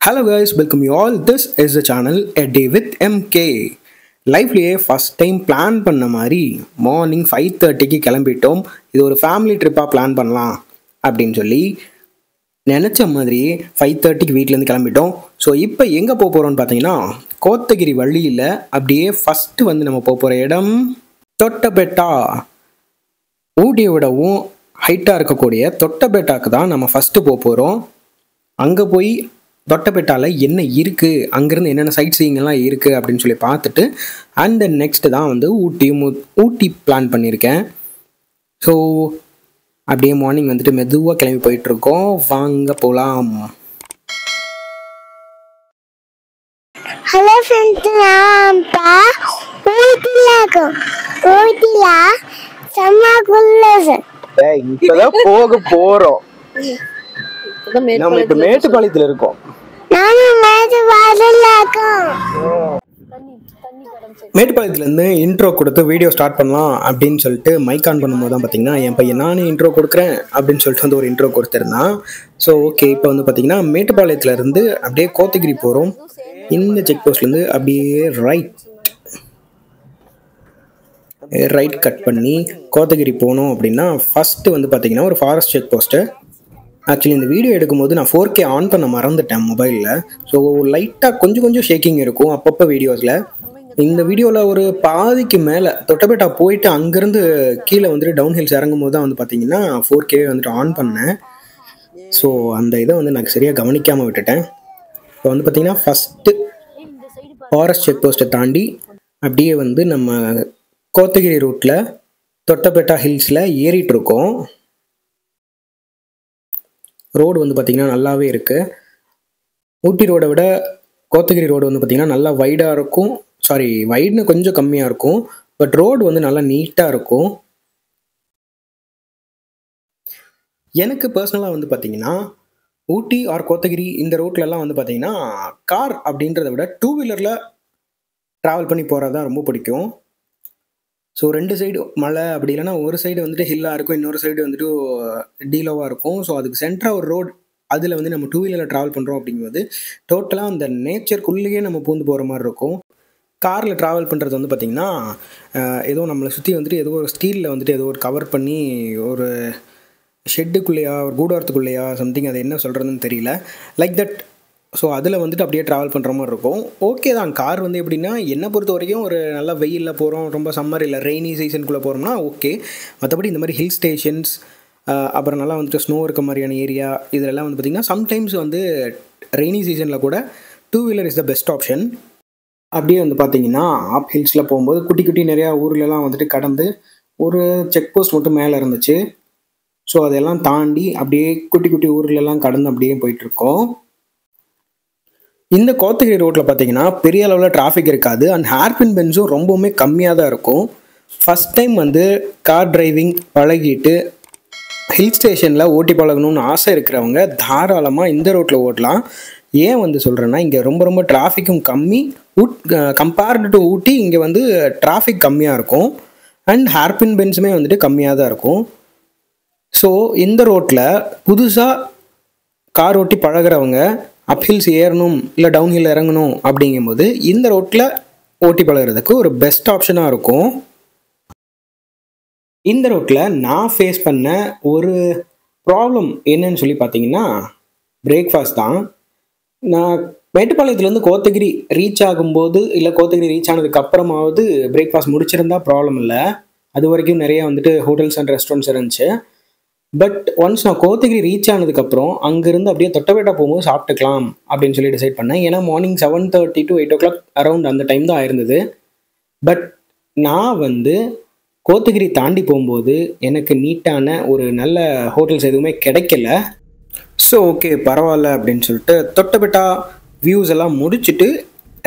Hello guys, welcome you all. This is the channel A Day with MK. லைஃப்லேயே first time plan பண்ண மாதிரி morning 5:30க்கு கிளம்பிட்டோம். இது ஒரு ஃபேமிலி ட்ரிப்பாக பிளான் பண்ணலாம் அப்படின்னு சொல்லி நினச்ச மாதிரி 5:30க்கு வீட்டிலேருந்து கிளம்பிட்டோம். ஸோ இப்போ எங்கே போக போகிறோம்னு பார்த்தீங்கன்னா கோத்தகிரி வழியில் அப்படியே ஃபஸ்ட்டு வந்து நம்ம போக போகிற இடம் தொட்டபெட்டா. ஊட்டியை விடவும் ஹைட்டாக இருக்கக்கூடிய தொட்டபெட்டாக்கு தான் நம்ம ஃபஸ்ட்டு போக போகிறோம். அங்கே போய் தொட்டபெட்டாவில் என்ன இருக்குது, அங்கேருந்து என்னென்ன சைட் சீயிங்கெல்லாம் இருக்குது அப்படின்னு சொல்லி பார்த்துட்டு அண்ட் தென் நெக்ஸ்ட்டு தான் வந்து ஊட்டி பிளான் பண்ணியிருக்கேன். ஸோ அப்படியே மார்னிங் வந்துட்டு மெதுவாக கிளம்பி போயிட்டுருக்கோம். வாங்க போகலாம். ஹலோ ஃப்ரெண்ட்ஸ், நான் ஊட்டியில் செம்ம இப்போதான் போக போகிறோம். நம்ம இப்போ மேட்டுப்பாளையத்தில் இருக்கோம். மேட்டுப்பாளையத்துலேருந்து இன்ட்ரோ கொடுத்து வீடியோ ஸ்டார்ட் பண்ணலாம் அப்படின்னு சொல்லிட்டு மைக் ஆன் பண்ணும்போது தான் பார்த்தீங்கன்னா என் பையன் நானே இன்ட்ரோ கொடுக்குறேன் அப்படின்னு சொல்லிட்டு வந்து ஒரு இன்ட்ரோ கொடுத்துருந்தான். ஸோ ஓகே, இப்போ வந்து பார்த்தீங்கன்னா மேட்டுப்பாளையத்துலேருந்து அப்படியே கோத்தகிரி போகிறோம். இந்த செக் போஸ்ட்லேருந்து அப்படியே ரைட் கட் பண்ணி கோத்தகிரி போகணும் அப்படின்னா ஃபஸ்ட்டு வந்து பார்த்தீங்கன்னா ஒரு ஃபாரஸ்ட் செக் போஸ்ட்டு. ஆக்சுவலி இந்த வீடியோ எடுக்கும்போது நான் 4K ஆன் பண்ண மறந்துட்டேன் மொபைலில். ஸோ லைட்டாக கொஞ்சம் ஷேக்கிங் இருக்கும் அப்பப்போ வீடியோஸில். இந்த வீடியோவில் ஒரு பாதிக்கு மேலே தொட்டபெட்டா போயிட்டு அங்கேருந்து கீழே வந்துட்டு டவுன் ஹில்ஸ் இறங்கும் போது தான் வந்து பார்த்தீங்கன்னா 4K வந்துட்டு ஆன் பண்ணேன். ஸோ அந்த இதை வந்து நான் சரியாக கவனிக்காமல் விட்டுட்டேன். இப்போ வந்து பார்த்தீங்கன்னா ஃபஸ்ட்டு ஃபாரஸ்ட் செக் போஸ்ட்டை தாண்டி அப்படியே வந்து நம்ம கோத்தகிரி ரூட்டில் தொட்டபெட்டா ஹில்ஸில் ஏறிட்டு இருக்கோம். ரோடு வந்து பார்த்திங்கன்னா நல்லாவே இருக்குது. ஊட்டி ரோடை விட கோத்தகிரி ரோடு வந்து பார்த்திங்கன்னா நல்லா வைடாக இருக்கும். வைடுன்னு கொஞ்சம் கம்மியாக இருக்கும், பட் ரோடு வந்து நல்லா நீட்டாக இருக்கும். எனக்கு பர்சனலாக வந்து பார்த்திங்கன்னா ஊட்டி ஆர் கோத்தகிரி இந்த ரோட்லலாம் வந்து பார்த்திங்கன்னா கார் அப்படின்றத விட 2 வீலரில் ட்ராவல் பண்ணி போகிறது தான் ரொம்ப பிடிக்கும். ஸோ 2 சைடு மலை, அப்படி இல்லைன்னா ஒரு சைடு வந்துட்டு ஹில்லாக இருக்கும், இன்னொரு சைடு வந்துட்டு டீலோவாக இருக்கும். ஸோ அதுக்கு சென்டராக ஒரு ரோடு, அதில் வந்து நம்ம 2 வீலரில் ட்ராவல் பண்ணுறோம் அப்படிங்கும்போது டோட்டலாக அந்த நேச்சருக்குள்ளேயே நம்ம பூந்து போகிற மாதிரி இருக்கும். காரில் ட்ராவல் பண்ணுறது வந்து பார்த்திங்கன்னா ஏதோ நம்மளை சுற்றி வந்துட்டு ஏதோ ஒரு ஸ்டீலில் வந்துட்டு ஏதோ ஒரு கவர் பண்ணி ஒரு ஷெட்டுக்குள்ளேயா ஒரு கூடாரத்துக்குள்ளேயா சம்திங், அது என்ன சொல்கிறதுன்னு தெரியல, லைக் தட். ஸோ அதில் வந்துட்டு அப்படியே ட்ராவல் பண்ணுற மாதிரி இருக்கும். ஓகே தான். கார் வந்து எப்படின்னா என்னை பொறுத்த வரைக்கும் ஒரு நல்ல வெயிலில் போகிறோம், ரொம்ப சம்மர் இல்லை ரெய்னி சீசனுக்குள்ளே போகிறோம்னா ஓகே. மற்றபடி இந்த மாதிரி ஹில் ஸ்டேஷன்ஸ் அப்புறம் நல்லா வந்துட்டு ஸ்னோ இருக்க மாதிரியான ஏரியா இதெல்லாம் வந்து பார்த்திங்கன்னா சம்டைம்ஸ் வந்து ரெய்னி சீசனில் கூட 2 wheeler is the best option. அப்படியே வந்து பார்த்திங்கன்னா ஆப் ஹில்ஸில் போகும்போது குட்டி குட்டி நிறையா ஊர்லலாம் வந்துட்டு கடந்து ஒரு செக் போஸ்ட் மட்டும் மேலே இருந்துச்சு. ஸோ அதெல்லாம் தாண்டி அப்படியே குட்டி குட்டி ஊர்லலாம் கடந்து அப்படியே போயிட்டுருக்கோம். இந்த கோத்தகிரி ரோட்டில் பார்த்தீங்கன்னா பெரிய அளவில் டிராஃபிக் இருக்காது அண்ட் ஹேர்பின் பென்ஸும் ரொம்பவுமே கம்மியாக தான் இருக்கும். ஃபஸ்ட் டைம் வந்து கார் டிரைவிங் பழகிட்டு ஹில் ஸ்டேஷனில் ஓட்டி பழகணும்னு ஆசை இருக்கிறவங்க தாராளமாக இந்த ரோட்டில் ஓட்டலாம். ஏன் வந்து சொல்கிறேன்னா இங்கே ரொம்ப டிராஃபிக்கும் கம்மி. கம்பேர்டு டு ஊட்டி இங்கே வந்து டிராஃபிக் கம்மியாக இருக்கும் அண்ட் ஹேர்பின் பென்ஸுமே வந்துட்டு கம்மியாக தான் இருக்கும். ஸோ இந்த ரோட்டில் புதுசாக கார் ஓட்டி பழகிறவங்க அப்ஹில்ஸ் ஏறணும் இல்லை டவுன் ஹில் இறங்கணும் அப்படிங்கும்போது இந்த ரோட்டில் ஓட்டி பழகிறதுக்கு ஒரு பெஸ்ட் ஆப்ஷனாக இருக்கும். இந்த ரோட்டில் நான் ஃபேஸ் பண்ண ஒரு ப்ராப்ளம் என்னன்னு சொல்லி பார்த்தீங்கன்னா பிரேக்ஃபாஸ்ட் தான். நான் மேட்டுப்பாளையத்துலேருந்து கோத்தகிரி ரீச் ஆகும்போது இல்லை கோத்தகிரி ரீச் ஆனதுக்கு அப்புறமாவது பிரேக்ஃபாஸ்ட் முடிச்சிருந்தா ப்ராப்ளம் இல்லை. அது வரைக்கும் நிறையா வந்துட்டு ஹோட்டல்ஸ் அண்ட் ரெஸ்டாரண்ட்ஸ் இருந்துச்சு. பட் ஒன்ஸ் நான் கோத்தகிரி ரீச் ஆனதுக்கப்புறம் அங்கேருந்து அப்படியே தொட்டபெட்டா போகும்போது சாப்பிட்டுக்கலாம் அப்படின்னு சொல்லி டிசைட் பண்ணேன். ஏன்னா மார்னிங் 7:30 to 8 o'clock அரௌண்ட் அந்த டைம் தான் ஆயிருந்தது. பட் நான் வந்து கோத்தகிரி தாண்டி போகும்போது எனக்கு நீட்டான ஒரு நல்ல ஹோட்டல்ஸ் எதுவுமே கிடைக்கல. ஸோ ஓகே பரவாயில்ல அப்படின்னு சொல்லிட்டு தொட்டபெட்டா வியூஸ் எல்லாம் முடிச்சுட்டு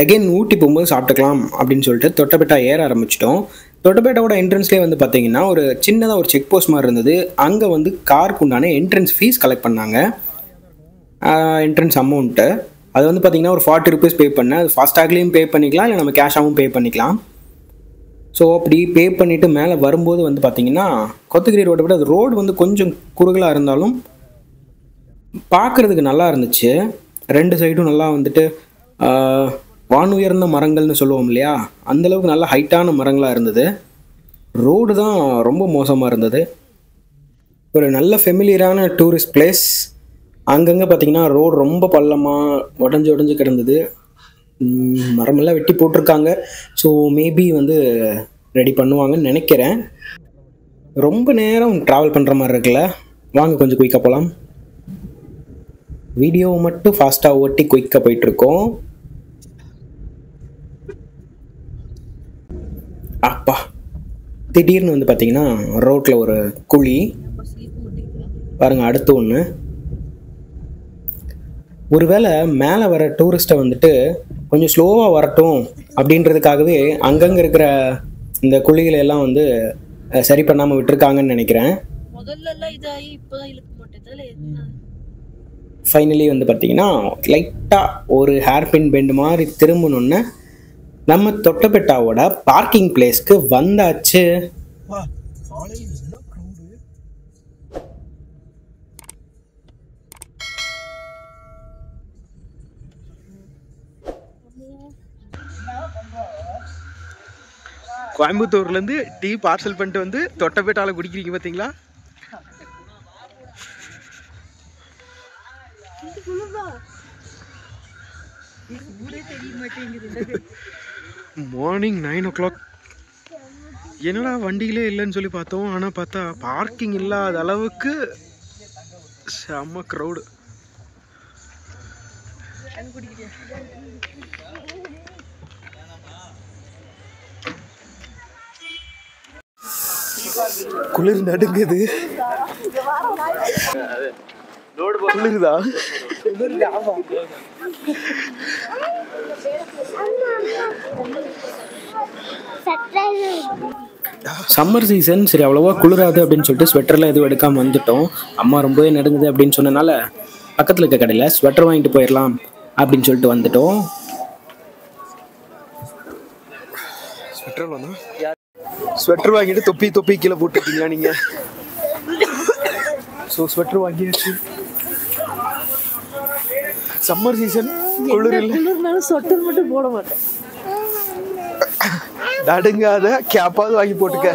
அகெயின் ஊட்டி போகும்போது சாப்பிட்டுக்கலாம் அப்படின்னு சொல்லிட்டு தொட்டபெட்டா ஏற ஆரம்பிச்சிட்டோம். தொட்டபெட்டாவோட என்ட்ரன்ஸ்லேயே வந்து பார்த்தீங்கன்னா ஒரு சின்னதாக ஒரு செக் போஸ்ட் மாதிரி இருந்தது. அங்கே வந்து காருக்கு உண்டான என்ட்ரன்ஸ் ஃபீஸ் கலெக்ட் பண்ணாங்க. என்ட்ரன்ஸ் அமௌண்ட்டு அது வந்து பார்த்திங்கன்னா ஒரு 40 rupees பே பண்ணேன். அது ஃபாஸ்டாக்லேயும் பே பண்ணிக்கலாம், இல்லை நம்ம கேஷாகவும் பே பண்ணிக்கலாம். ஸோ அப்படி பே பண்ணிவிட்டு மேலே வரும்போது வந்து பார்த்திங்கன்னா கோத்தகிரி ரோட்டை விட அது ரோடு வந்து கொஞ்சம் குறுகலாக இருந்தாலும் பார்க்குறதுக்கு நல்லா இருந்துச்சு. 2 சைடும் நல்லா வந்துட்டு வானுயர்ந்த மரங்கள்னு சொல்லுவோம் இல்லையா, அந்தளவுக்கு நல்ல ஹைட்டான மரங்களாக இருந்தது. ரோடு தான் ரொம்ப மோசமாக இருந்தது. ஒரு நல்ல ஃபெமிலியரான டூரிஸ்ட் பிளேஸ். அங்கங்கே பார்த்தீங்கன்னா ரோடு ரொம்ப பள்ளமாக உடஞ்சி கிடந்தது. மரமெல்லாம் வெட்டி போட்டிருக்காங்க. ஸோ மேபி வந்து ரெடி பண்ணுவாங்கன்னு நினைக்கிறேன். ரொம்ப நேரம் ட்ராவல் பண்ணுற மாதிரி இருக்குல்ல. வாங்க கொஞ்சம் குயிக்காக போகலாம். வீடியோவை மட்டும் ஃபாஸ்ட்டாக ஓட்டி குயிக்காக போயிட்டுருக்கோம். அப்பா, திடீர்னு வந்து பார்த்தீங்கன்னா ரோட்டில் ஒரு குழி பாருங்கள். அடுத்து ஒன்று, ஒருவேளை மேலே வர டூரிஸ்ட்டை வந்துட்டு கொஞ்சம் ஸ்லோவாக வரட்டும் அப்படின்றதுக்காகவே அங்கங்கே இருக்கிற இந்த குழிகளை எல்லாம் வந்து சரி பண்ணாமல் விட்டுருக்காங்கன்னு நினைக்கிறேன். ஃபைனலி வந்து பார்த்தீங்கன்னா லைட்டாக ஒரு ஹேர்பின் பெண்டு மாதிரி திரும்பணுன்னு நம்ம தொட்டபெட்டாவோட பார்க்கிங் பிளேஸ்க்கு வந்தாச்சு. கோயம்புத்தூர்லேருந்து டீ பார்சல் பண்ணிட்டு வந்து தொட்டபெட்டால குடிக்கிறீங்க பார்த்தீங்களா? Morning 9 o'clock. என்னடா வண்டிகளே இல்லைன்னு சொல்லி பார்த்தோம். ஆனால் பார்த்தா பார்க்கிங் இல்லாத அளவுக்கு செம்ம க்ரௌடு. குளிர் நடுங்குது. குளிருதா? சம்மர் சீசன், சரி அவ்வளோவா குளிராது அப்படின்னு சொல்லிட்டு ஸ்வெட்டர்லாம் எதுவும் எடுக்காமல் வந்துட்டோம். அம்மா ரொம்பவே நடுங்குது அப்படின்னு சொன்னனால பக்கத்தில் இருக்க கடையில் ஸ்வெட்டர் வாங்கிட்டு போயிடலாம் அப்படின்னு சொல்லிட்டு வந்துட்டோம். ஸ்வெட்டர் வாங்கிட்டு தொப்பி கீழே போட்டுருக்கீங்களா நீங்க? ஸோ ஸ்வெட்டர் வாங்கியாச்சு. சம்மர் சீசன், குளிர் இல்லை, ஸ்வெட்டர் மட்டும் போட மாட்டேன். நடுங்காத கேப்பாவது வாங்கி போட்டுக்க.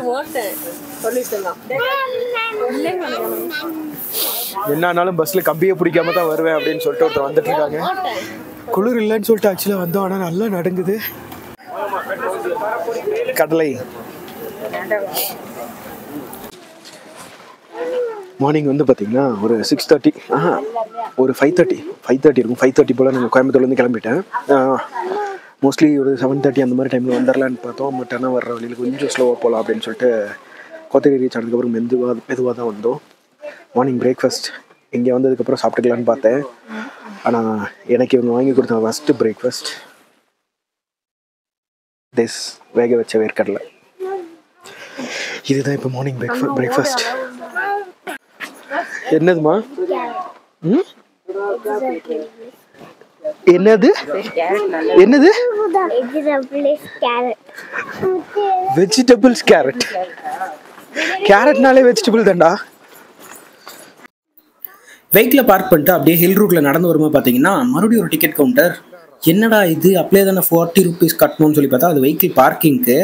என்னாலும் பஸ்ல கம்பியை பிடிக்காம தான் வருவேன் அப்படின்னு சொல்லிட்டு ஒருத்தர் வந்துட்டு இருக்காங்க. குளிர் இல்லைன்னு சொல்லிட்டு ஆக்சுவலாக வந்தோம், ஆனால் நல்லா நடுங்குது. கடலை மார்னிங் வந்து பார்த்தீங்கன்னா ஒரு 6:30, ஒரு 5:30 இருக்கும். 5:30 போல் நாங்கள் கோயம்புத்தூர்லேருந்து கிளம்பிட்டேன். மோஸ்ட்லி ஒரு 7:30 அந்த மாதிரி டைமில் வந்துடலான்னு பார்த்தோம். பட் ஆனால் வர்ற வழியில் கொஞ்சம் ஸ்லோவாக போகலாம் அப்படின்னு சொல்லிட்டு கோத்தகிரி ரீச் ஆனதுக்கப்புறம் மெதுவாக தான் வந்தோம். மார்னிங் பிரேக்ஃபாஸ்ட் இங்கே வந்ததுக்கப்புறம் சாப்பிட்டுக்கலான்னு பார்த்தேன். ஆனால் எனக்கு இவங்க வாங்கி கொடுத்த ஃபஸ்ட்டு பிரேக்ஃபாஸ்ட் வேக வச்ச வேர்க்கடலை. இதுதான் இப்போ மார்னிங் பிரேக்ஃபாஸ்ட். என்னதுமா? என்னது வெஜிடபிள்ஸ் கேரட். கேரட்னாலே வெஜிடபிள் தான்டா. வெஹிக்கிளை பார்க் பண்ணிட்டு அப்படியே ஹில் ரூட்டில் நடந்து வரும்போது பார்த்தீங்கன்னா மறுபடியும் ஒரு டிக்கெட் கவுண்டர். என்னடா இது, அப்படியே தானே 40 rupees கட்டணும்னு சொல்லி பார்த்தா அது வெஹிக்கிள் பார்க்கிங்க்கு.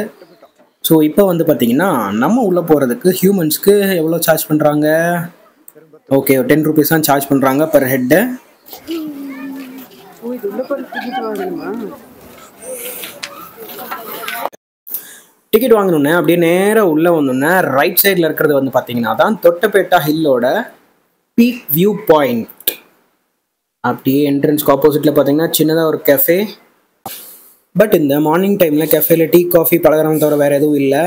ஸோ இப்போ வந்து பார்த்தீங்கன்னா நம்ம உள்ளே போகிறதுக்கு ஹியூமன்ஸ்க்கு எவ்வளோ சார்ஜ் பண்ணுறாங்க? ஓகே, 10 rupees தான் சார்ஜ் பண்ணுறாங்க பர் ஹெட்டு. டிக்கெட் வாங்கணுன்னே அப்படியே நேராக உள்ளே வந்தோன்னே ரைட் சைடில் இருக்கிறது வந்து பார்த்தீங்கன்னா தான் தொட்டபெட்டா ஹில்லோட பீக் வியூ பாயிண்ட். அப்படியே என்ட்ரன்ஸ்க்கு ஆப்போசிட்டில் பார்த்தீங்கன்னா சின்னதாக ஒரு கெஃபே. பட் இந்த மார்னிங் டைமில் கெஃபேல டீ காஃபி பலகாரம் தவிர வேறு எதுவும் இல்லை.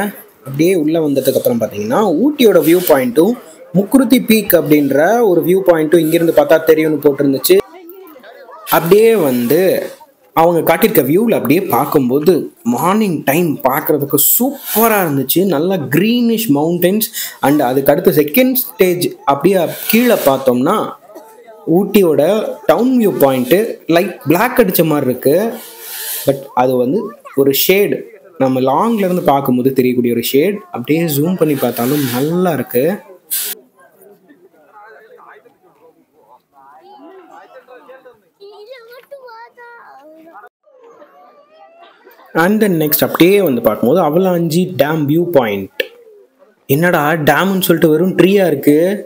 அப்படியே உள்ளே வந்ததுக்கப்புறம் பார்த்தீங்கன்னா ஊட்டியோட வியூ பாயிண்ட்டும் முக்குருத்தி பீக் அப்படின்ற ஒரு வியூ பாயிண்ட்டும் இங்கேருந்து பார்த்தா தெரியும்னு போட்டிருந்துச்சு. அப்படியே வந்து அவங்க காட்டியிருக்க வியூவில் அப்படியே பார்க்கும்போது மார்னிங் டைம் பார்க்குறதுக்கு சூப்பராக இருந்துச்சு. நல்லா க்ரீனிஷ் மவுண்டன்ஸ். அண்ட் அதுக்கு அடுத்து செகண்ட் ஸ்டேஜ் அப்படியே கீழே பார்த்தோம்னா ஊட்டியோட town view point light block அடித்த மாதிரி இருக்குது. பட் அது வந்து ஒரு ஷேடு, நம்ம லாங்லேருந்து பார்க்கும்போது தெரியக்கூடிய ஒரு ஷேட். அப்படியே ஜூம் பண்ணி பார்த்தாலும் நல்லா இருக்குது. அண்ட் தென் நெக்ஸ்ட் அப்படியே வந்து பார்க்கும்போது அவலாஞ்சி டேம் வியூ பாயிண்ட். என்னடா டேம்னு சொல்லிட்டு வெறும் ட்ரீயாக இருக்குது,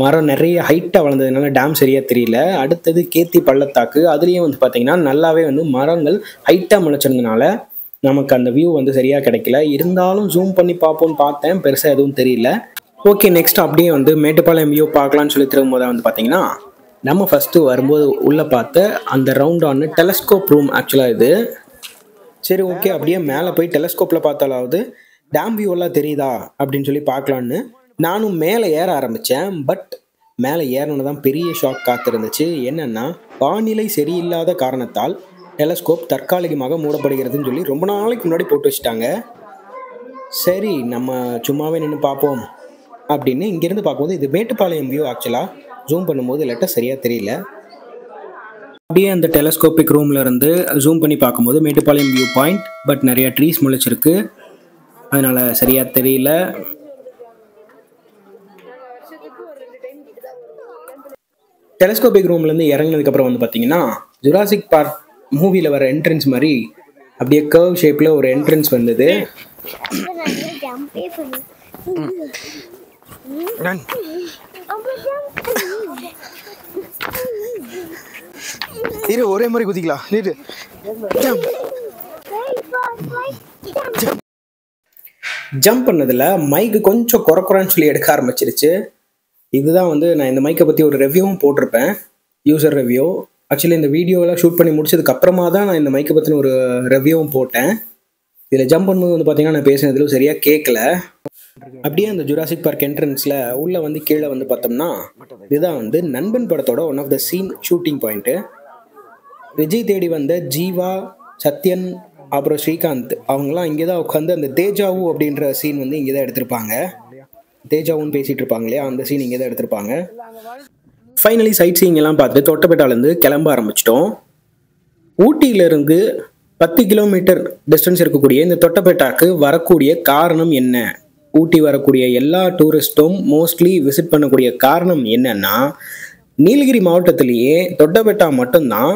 மரம் நிறைய ஹைட்டாக வளர்ந்ததுனால டேம் சரியாக தெரியல. அடுத்தது கேத்தி பள்ளத்தாக்கு, அதுலேயும் வந்து பார்த்தீங்கன்னா நல்லாவே வந்து மரங்கள் ஹைட்டாக முளைச்சிருந்தனால நமக்கு அந்த வியூ வந்து சரியாக கிடைக்கல. இருந்தாலும் ஜூம் பண்ணி பார்ப்போம்னு பார்த்தேன், பெருசாக எதுவும் தெரியல. ஓகே, நெக்ஸ்ட் அப்படியே வந்து மேட்டுப்பாளையம் வியூ பார்க்கலான்னு சொல்லி திரும்பும்போது வந்து பார்த்தீங்கன்னா நம்ம ஃபஸ்ட்டு வரும்போது உள்ளே பார்த்த அந்த ரவுண்டான டெலஸ்கோப் ரூம் ஆக்சுவலாக இது. சரி ஓகே, அப்படியே மேலே போய் டெலஸ்கோப்பில் பார்த்தாலாவது டேம் வியூவெல்லாம் தெரியுதா அப்படின்னு சொல்லி பார்க்கலான்னு நானும் மேலே ஏற ஆரம்பித்தேன். பட் மேலே ஏறணுன்னு தான் பெரிய ஷாக் காத்திருந்துச்சு. என்னென்னா, வானிலை சரியில்லாத காரணத்தால் டெலஸ்கோப் தற்காலிகமாக மூடப்படுகிறதுன்னு சொல்லி ரொம்ப நாளைக்கு முன்னாடி போட்டு வச்சுட்டாங்க. சரி, நம்ம சும்மாவே நின்று பார்ப்போம் அப்படின்னு இங்கேருந்து பார்க்கும்போது இது மேட்டுப்பாளையம் வியூ. ஆக்சுவலாக ஜூம் பண்ணும்போது லெட்டர் சரியாக தெரியல. அப்படியே அந்த டெலஸ்கோபிக் ரூமில் இருந்து ஜூம் பண்ணி பார்க்கும்போது மேட்டுப்பாளையம் வியூ பாயிண்ட், பட் நிறையா ட்ரீஸ் முளைச்சிருக்கு, அதனால் சரியாக தெரியல. டெலஸ்கோபிக் ரூம்லேருந்து இறங்கினதுக்கப்புறம் வந்து பார்த்தீங்கன்னா ஜுராசிக் பார்க் மூவியில் வர என்ட்ரன்ஸ் மாதிரி அப்படியே கர்வ் ஷேப்பில் ஒரு என்ட்ரன்ஸ் வந்தது. ஒரே மாதிரி குதிக்கலாம். ஜம்ப் பண்ணதில் மைக்கு கொஞ்சம் குறைக்குறான்னு சொல்லி எடுக்க ஆரம்பிச்சிருச்சு. இதுதான் வந்து நான் இந்த மைக்கை பற்றி ஒரு ரிவ்யூவும் போட்டிருப்பேன், யூசர் ரிவ்யூ. ஆக்சுவலி இந்த வீடியோலாம் ஷூட் பண்ணி முடிச்சதுக்கு அப்புறமா தான் நான் இந்த மைக்கை பற்றின ஒரு ரிவ்யூவும் போட்டேன். இதில் ஜம்ப் பண்ணும்போது வந்து பார்த்தீங்கன்னா நான் பேசினதில் சரியாக கேட்கல. அப்படியே அந்த ஜுராசிக் பார்க் என்ட்ரன்ஸில் உள்ளே வந்து கீழே வந்து பார்த்தோம்னா இதுதான் வந்து நண்பன் படத்தோட one of the scene shooting point. Vijay தேடி வந்த ஜீவா, சத்யன், அப்புறம் ஸ்ரீகாந்த் அவங்களாம் இங்கே தான் உட்காந்து அந்த தேஜாவு அப்படின்ற சீன் வந்து இங்கே தான் எடுத்திருப்பாங்க. தேஜாவுன்னு பேசிகிட்டு இருப்பாங்க இல்லையா, அந்த சீன் இங்கே தான் எடுத்திருப்பாங்க. ஃபைனலி சைட் சீயிங் எல்லாம் பார்த்துட்டு தொட்டபெட்டாலேருந்து கிளம்ப ஆரம்பிச்சிட்டோம். ஊட்டியிலேருந்து 10 கிலோமீட்டர் டிஸ்டன்ஸ் இருக்கக்கூடிய இந்த தொட்டபெட்டாக்கு வரக்கூடிய காரணம் என்ன? ஊட்டி வரக்கூடிய எல்லா டூரிஸ்ட்டும் மோஸ்ட்லி விசிட் பண்ணக்கூடிய காரணம் என்னன்னா, நீலகிரி மாவட்டத்திலேயே தொட்டபெட்டா மட்டும்தான்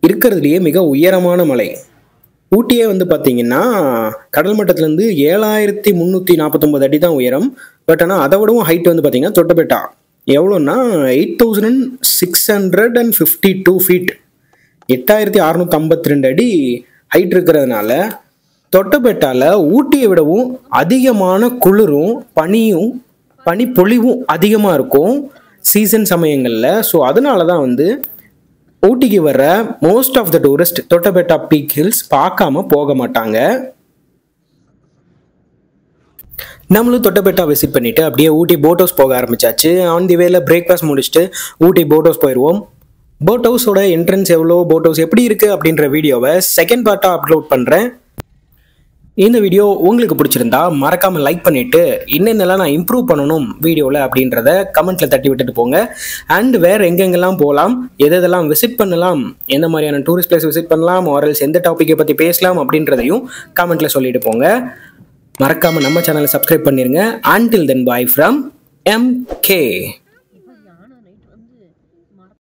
இருக்கிறதுலையே மிக உயரமான மலை. ஊட்டியே வந்து பார்த்தீங்கன்னா கடல் மட்டத்திலேருந்து 7349 அடி தான் உயரம். பட் ஆனால் அதை விடவும் ஹைட் வந்து பார்த்தீங்கன்னா தொட்டபெட்டா எவ்வளோன்னா 8652 ஃபீட், 8652 அடி ஹைட் இருக்கிறதுனால தொட்டபெட்டாவில் ஊட்டியை விடவும் அதிகமான குளிரும் பனிப்பொழிவும் அதிகமாக இருக்கும் சீசன் சமயங்களில். ஸோ அதனால தான் வந்து ஊட்டிக்கு வர most of the tourist Doddabetta peak hills பார்க்காம போக மாட்டாங்க. நம்மளும் தொட்டபெட்டா விசிட் பண்ணிவிட்டு அப்படியே ஊட்டி போட் ஹவுஸ் போக ஆரம்பிச்சாச்சு. ஆன் தி வேல பிரேக்ஃபாஸ்ட் முடிச்சுட்டு ஊட்டி போட் ஹவுஸ் போயிடுவோம். போட் ஹவுஸோட என்ட்ரன்ஸ் எவ்வளோ, போட் ஹவுஸ் எப்படி இருக்குது அப்படின்ற வீடியோவை செகண்ட் பார்ட்டாக அப்லோட் பண்ணுறேன். இந்த வீடியோ உங்களுக்கு பிடிச்சிருந்தா மறக்காமல் லைக் பண்ணிவிட்டு என்னென்னலாம் நான் இம்ப்ரூவ் பண்ணணும் வீடியோவில் அப்படின்றத கமெண்ட்டில் தட்டி விட்டுட்டு போங்க. அண்ட் வேறு எங்கெங்கெல்லாம் போகலாம், எதெல்லாம் விசிட் பண்ணலாம், எந்த மாதிரியான டூரிஸ்ட் பிளேஸ் விசிட் பண்ணலாம், ஆர்எல்ஸ் எந்த டாப்பிக்கை பற்றி பேசலாம் அப்படின்றதையும் கமெண்ட்டில் சொல்லிட்டு போங்க. மறக்காமல் நம்ம சேனலை சப்ஸ்கிரைப் பண்ணிடுங்க. Until then, bye from MK.